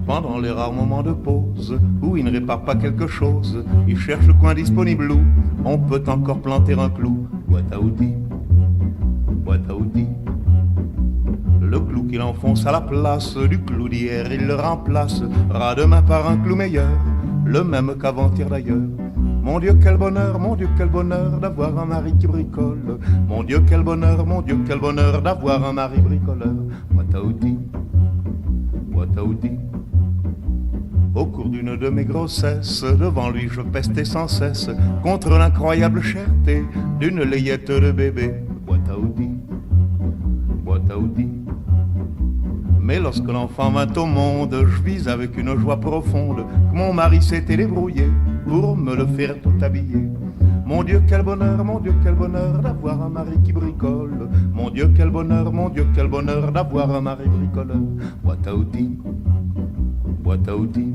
Pendant les rares moments de pause où il ne répare pas quelque chose, il cherche le coin disponible où on peut encore planter un clou. Boîte à outils, boîte à outils. Le clou qu'il enfonce à la place du clou d'hier, il le remplace ras demain par un clou meilleur, le même qu'avant-hier d'ailleurs. Mon Dieu quel bonheur d'avoir un mari qui bricole. Mon Dieu quel bonheur d'avoir un mari bricoleur. Boîte à outils, boîte à outils. Au cours d'une de mes grossesses, devant lui je pestais sans cesse contre l'incroyable cherté d'une layette de bébé. Boîte à outils, boîte à outils. Mais lorsque l'enfant vint au monde, je vis avec une joie profonde que mon mari s'était débrouillé pour me le faire tout habiller. Mon Dieu quel bonheur d'avoir un mari qui bricole. Mon Dieu quel bonheur d'avoir un mari bricoleur. Boîte à outils, boîte à outils.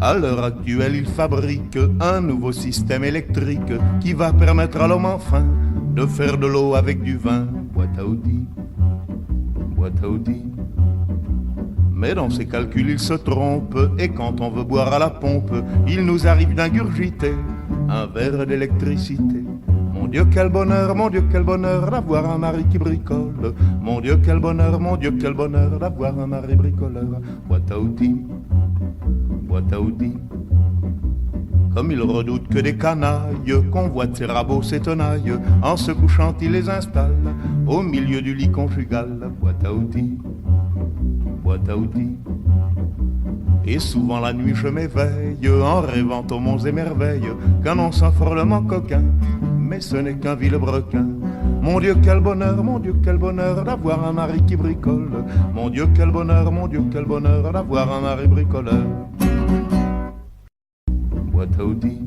À l'heure actuelle, il fabrique un nouveau système électrique qui va permettre à l'homme enfin de faire de l'eau avec du vin. Boîte à outils, boîte à outils. Mais dans ses calculs il se trompe, et quand on veut boire à la pompe, il nous arrive d'ingurgiter un verre d'électricité. Mon Dieu quel bonheur d'avoir un mari qui bricole. Mon Dieu quel bonheur d'avoir un mari bricoleur. Boîte à outils, boîte à outils. Comme il redoute que des canailles convoitent ses rabots, ses tenailles, en se couchant il les installe au milieu du lit conjugal. Boîte à outils, boîte à outils. Et souvent la nuit je m'éveille en rêvant aux monts et merveilles qu'annonce follement coquin, mais ce n'est qu'un vilebrequin. Mon Dieu quel bonheur d'avoir un mari qui bricole. Mon Dieu quel bonheur d'avoir un mari bricoleur. Boîte à outils,